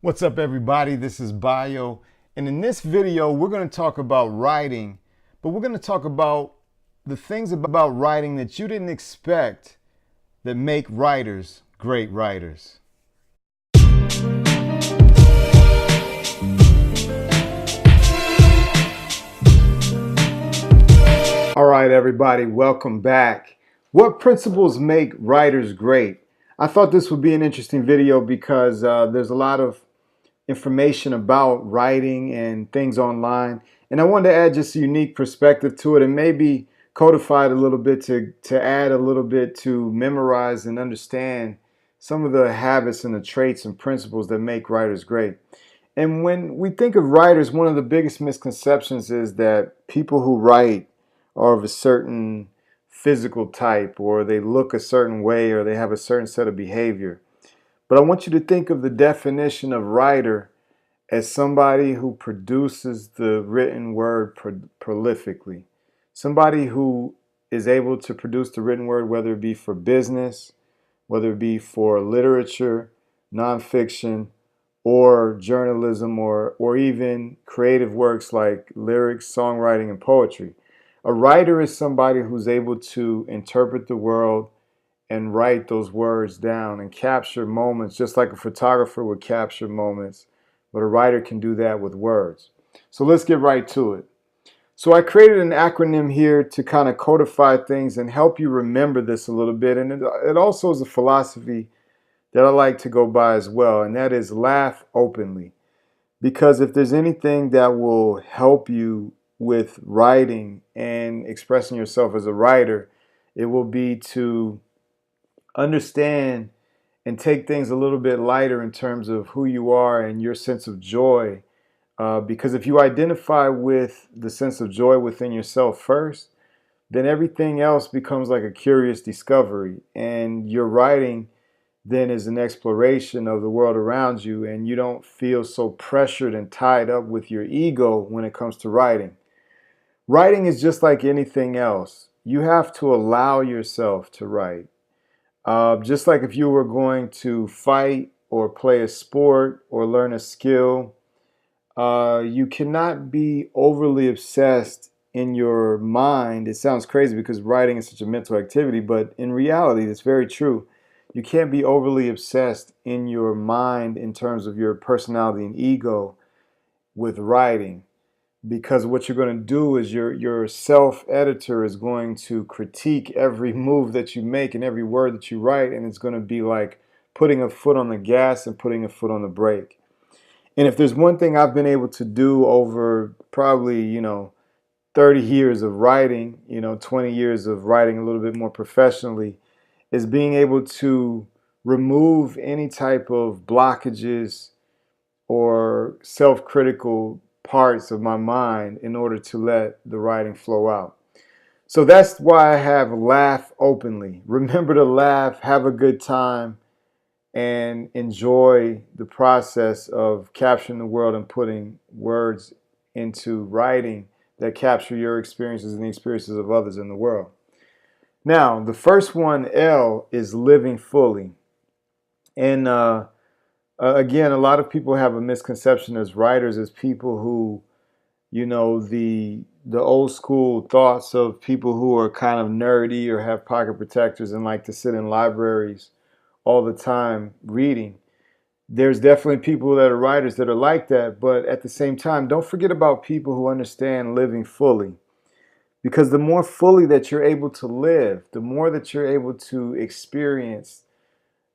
What's up, everybody? This is Bio, and in this video we're going to talk about writing, but we're going to talk about the things about writing that you didn't expect that make writers great writers. All right, everybody, welcome back. What principles make writers great? I thought this would be an interesting video because there's a lot of information about writing and things online, and I wanted to add just a unique perspective to it and maybe codify it a little bit to add a little bit to memorize and understand some of the habits and the traits and principles that make writers great. And when we think of writers, one of the biggest misconceptions is that people who write are of a certain physical type, or they look a certain way, or they have a certain set of behavior. But I want you to think of the definition of writer as somebody who produces the written word prolifically. Somebody who is able to produce the written word, whether it be for business, whether it be for literature, nonfiction, or journalism, or even creative works like lyrics, songwriting, and poetry. A writer is somebody who's able to interpret the world and write those words down and capture moments just like a photographer would capture moments, but a writer can do that with words. So let's get right to it. So I created an acronym here to kind of codify things and help you remember this a little bit, and it also is a philosophy that I like to go by as well, and that is laugh openly. Because if there's anything that will help you with writing and expressing yourself as a writer, it will be to understand and take things a little bit lighter in terms of who you are and your sense of joy. Because if you identify with the sense of joy within yourself first, then everything else becomes like a curious discovery. And your writing then is an exploration of the world around you, and you don't feel so pressured and tied up with your ego when it comes to writing. Writing is just like anything else. You have to allow yourself to write. Just like if you were going to fight or play a sport or learn a skill, you cannot be overly obsessed in your mind. It sounds crazy because writing is such a mental activity, but in reality, it's very true. You can't be overly obsessed in your mind in terms of your personality and ego with writing, because what you're going to do is your self-editor is going to critique every move that you make and every word that you write, and it's going to be like putting a foot on the gas and putting a foot on the brake. And if there's one thing I've been able to do over probably 30 years of writing, 20 years of writing a little bit more professionally, is being able to remove any type of blockages or self-critical parts of my mind in order to let the writing flow out. So that's why I have laugh openly. Remember to laugh, have a good time, and enjoy the process of capturing the world and putting words into writing that capture your experiences and the experiences of others in the world. Now, the first one, L, is living fully. And again, a lot of people have a misconception as writers as people who, the old school thoughts of people who are kind of nerdy or have pocket protectors and like to sit in libraries all the time reading. There's definitely people that are writers that are like that, but at the same time, don't forget about people who understand living fully. Because the more fully that you're able to live, the more that you're able to experience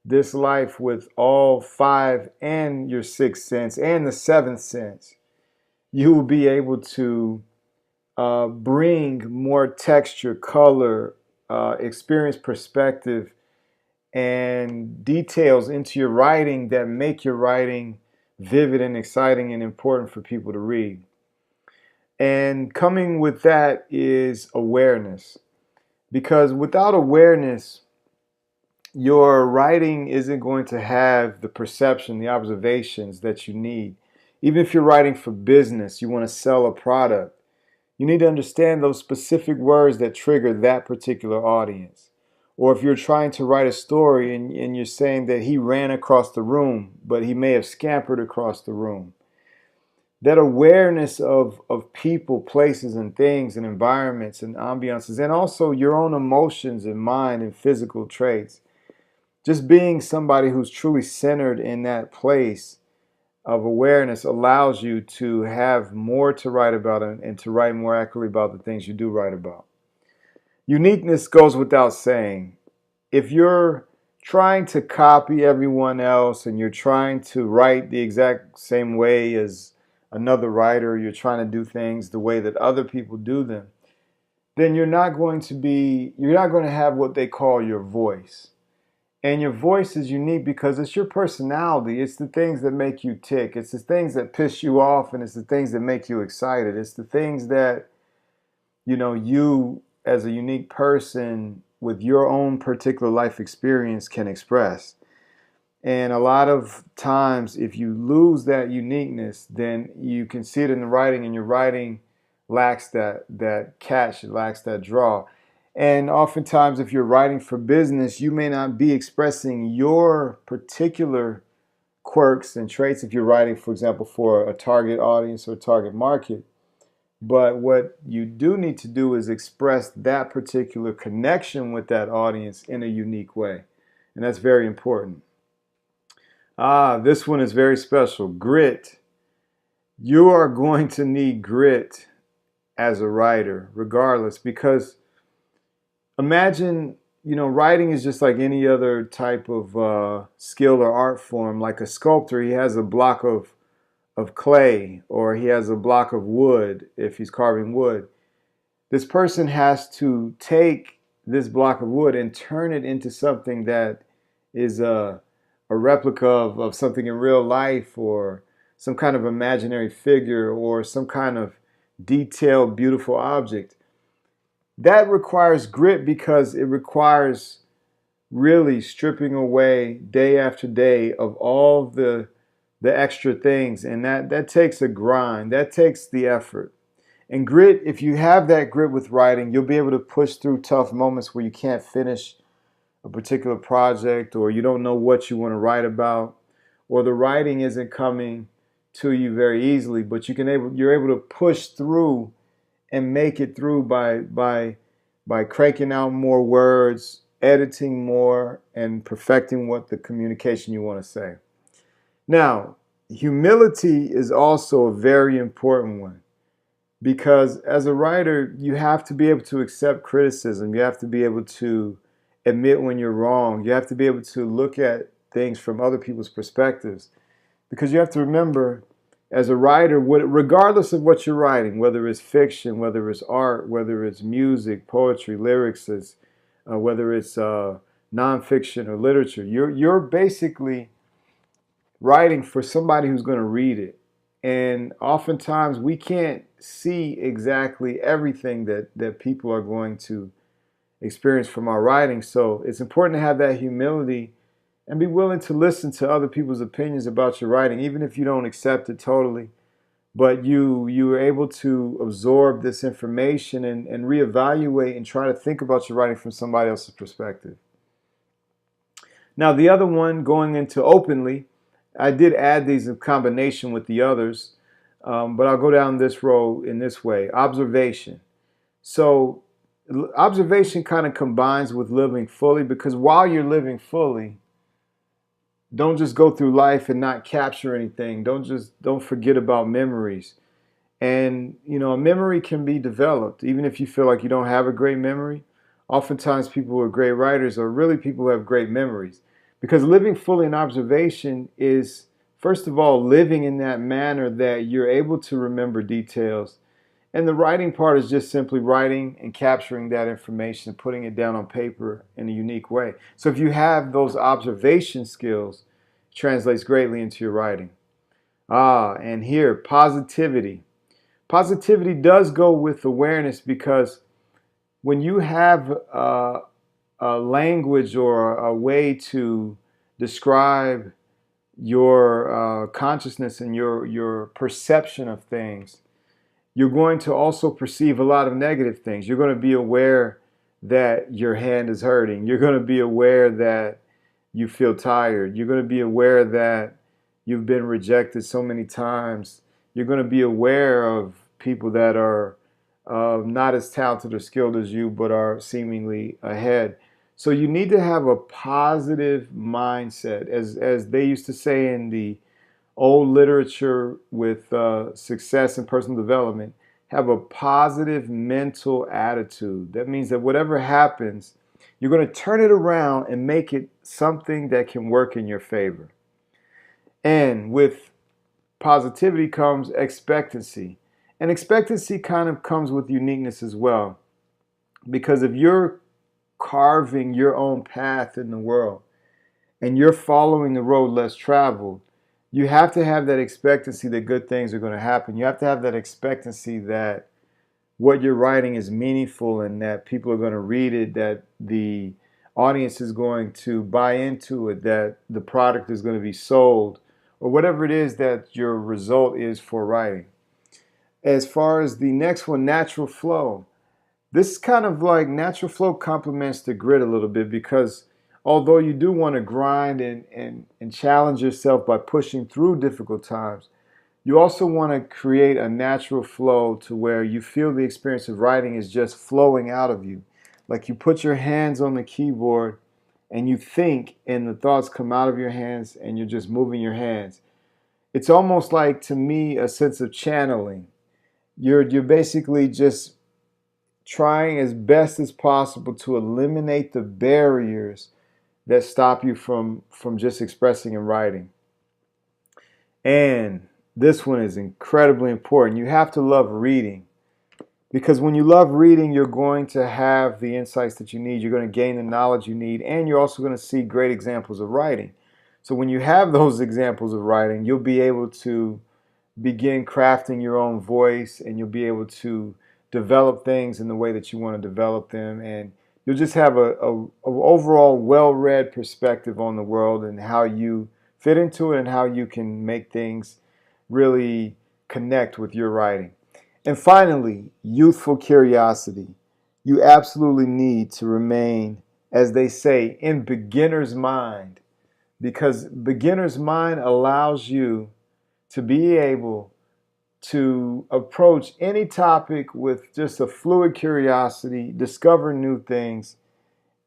this life with all five and your sixth sense and the seventh sense, you will be able to bring more texture, color, experience, perspective, and details into your writing that make your writing vivid and exciting and important for people to read. And coming with that is awareness. Because without awareness, your writing isn't going to have the perception, the observations that you need. Even if you're writing for business, you want to sell a product, you need to understand those specific words that trigger that particular audience. Or if you're trying to write a story and you're saying that he ran across the room, but he may have scampered across the room. That awareness of people, places, and things, and environments and ambiances, and also your own emotions and mind and physical traits. Just being somebody who's truly centered in that place of awareness allows you to have more to write about and to write more accurately about the things you do write about. Uniqueness goes without saying. If you're trying to copy everyone else and you're trying to write the exact same way as another writer, you're trying to do things the way that other people do them, then you're not going to have what they call your voice. And your voice is unique because it's your personality. It's the things that make you tick. It's the things that piss you off, and it's the things that make you excited. It's the things that, you as a unique person with your own particular life experience can express. And a lot of times, if you lose that uniqueness, then you can see it in the writing, and your writing lacks that catch, it lacks that draw. And oftentimes, if you're writing for business, you may not be expressing your particular quirks and traits if you're writing, for example, for a target audience or target market. But what you do need to do is express that particular connection with that audience in a unique way. And that's very important. This one is very special. Grit. You are going to need grit as a writer, regardless, because imagine, writing is just like any other type of skill or art form. Like a sculptor, he has a block of clay, or he has a block of wood if he's carving wood. This person has to take this block of wood and turn it into something that is a replica of something in real life, or some kind of imaginary figure, or some kind of detailed, beautiful object. That requires grit because it requires really stripping away day after day of all the extra things, and that takes a grind, that takes the effort. And grit, if you have that grit with writing, you'll be able to push through tough moments where you can't finish a particular project, or you don't know what you want to write about, or the writing isn't coming to you very easily, but you're able to push through and make it through by cranking out more words, editing more, and perfecting what the communication you want to say. Now, humility is also a very important one, because as a writer, you have to be able to accept criticism. You have to be able to admit when you're wrong. You have to be able to look at things from other people's perspectives, because you have to remember, as a writer, regardless of what you're writing, whether it's fiction, whether it's art, whether it's music, poetry, lyrics, whether it's nonfiction or literature, you're basically writing for somebody who's going to read it. And oftentimes we can't see exactly everything that people are going to experience from our writing. So it's important to have that humility and be willing to listen to other people's opinions about your writing, even if you don't accept it totally. But you are able to absorb this information and reevaluate and try to think about your writing from somebody else's perspective. Now, the other one, going into openly, I did add these in combination with the others, but I'll go down this road in this way. Observation. So observation kind of combines with living fully, because while you're living fully, don't just go through life and not capture anything. Don't forget about memories. And a memory can be developed even if you feel like you don't have a great memory. Oftentimes people who are great writers are really people who have great memories, because living fully in observation is, first of all, living in that manner that you're able to remember details. And the writing part is just simply writing and capturing that information, putting it down on paper in a unique way. So if you have those observation skills, it translates greatly into your writing. And here, positivity. Positivity does go with awareness, because when you have a language or a way to describe your consciousness and your perception of things, you're going to also perceive a lot of negative things. You're going to be aware that your hand is hurting. You're going to be aware that you feel tired. You're going to be aware that you've been rejected so many times. You're going to be aware of people that are not as talented or skilled as you, but are seemingly ahead. So you need to have a positive mindset, as they used to say in the old literature with success and personal development. Have a positive mental attitude. That means that whatever happens, you're going to turn it around and make it something that can work in your favor. And with positivity comes expectancy. And expectancy kind of comes with uniqueness as well. Because if you're carving your own path in the world and you're following the road less traveled, you have to have that expectancy that good things are going to happen. You have to have that expectancy that what you're writing is meaningful and that people are going to read it, that the audience is going to buy into it, that the product is going to be sold, or whatever it is that your result is for writing. As far as the next one, natural flow. This is kind of like natural flow complements the grit a little bit, because although you do want to grind and challenge yourself by pushing through difficult times, you also want to create a natural flow to where you feel the experience of writing is just flowing out of you. Like you put your hands on the keyboard and you think, and the thoughts come out of your hands and you're just moving your hands. It's almost like, to me, a sense of channeling. You're basically just trying as best as possible to eliminate the barriers that stop you from just expressing and writing. And this one is incredibly important. You have to love reading, because when you love reading, you're going to have the insights that you need. You're going to gain the knowledge you need, and you're also going to see great examples of writing. So when you have those examples of writing, you'll be able to begin crafting your own voice, and you'll be able to develop things in the way that you want to develop them, and you'll just have a overall well-read perspective on the world and how you fit into it and how you can make things really connect with your writing. And finally, youthful curiosity. You absolutely need to remain, as they say, in beginner's mind, because beginner's mind allows you to be able to approach any topic with just a fluid curiosity, discover new things.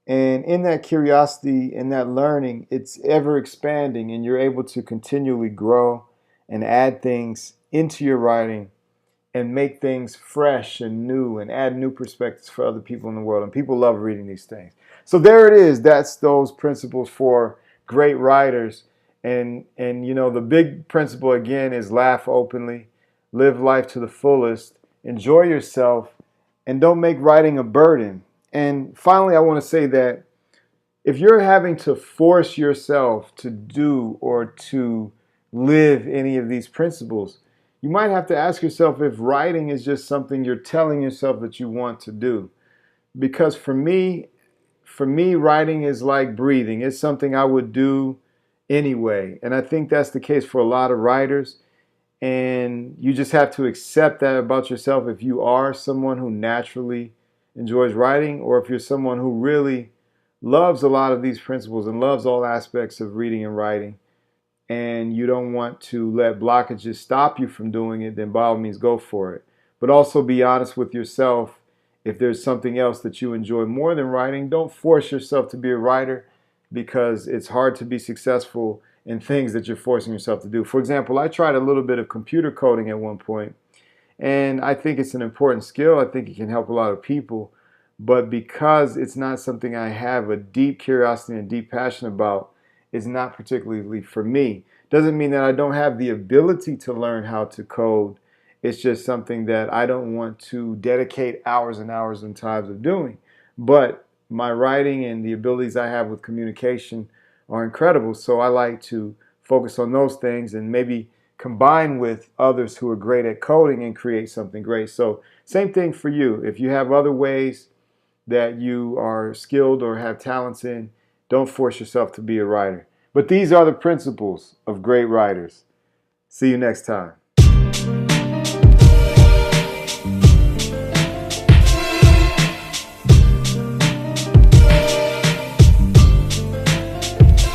And in that curiosity and that learning, it's ever expanding, and you're able to continually grow and add things into your writing and make things fresh and new and add new perspectives for other people in the world. And people love reading these things. So there it is. That's those principles for great writers. And you know, the big principle again is laugh openly, live life to the fullest, enjoy yourself, and don't make writing a burden. And finally, I want to say that if you're having to force yourself to do or to live any of these principles, you might have to ask yourself if writing is just something you're telling yourself that you want to do. Because for me, writing is like breathing. It's something I would do anyway. And I think that's the case for a lot of writers. And you just have to accept that about yourself if you are someone who naturally enjoys writing, or if you're someone who really loves a lot of these principles and loves all aspects of reading and writing, and you don't want to let blockages stop you from doing it, then by all means go for it. But also be honest with yourself. If there's something else that you enjoy more than writing, don't force yourself to be a writer, because it's hard to be successful in things that you're forcing yourself to do. For example, I tried a little bit of computer coding at one point, and I think it's an important skill. I think it can help a lot of people. But because it's not something I have a deep curiosity and deep passion about, it's not particularly for me. Doesn't mean that I don't have the ability to learn how to code. It's just something that I don't want to dedicate hours and hours and times of doing. But my writing and the abilities I have with communication are incredible. So I like to focus on those things and maybe combine with others who are great at coding and create something great. So same thing for you. If you have other ways that you are skilled or have talents in, don't force yourself to be a writer. But these are the principles of great writers. See you next time.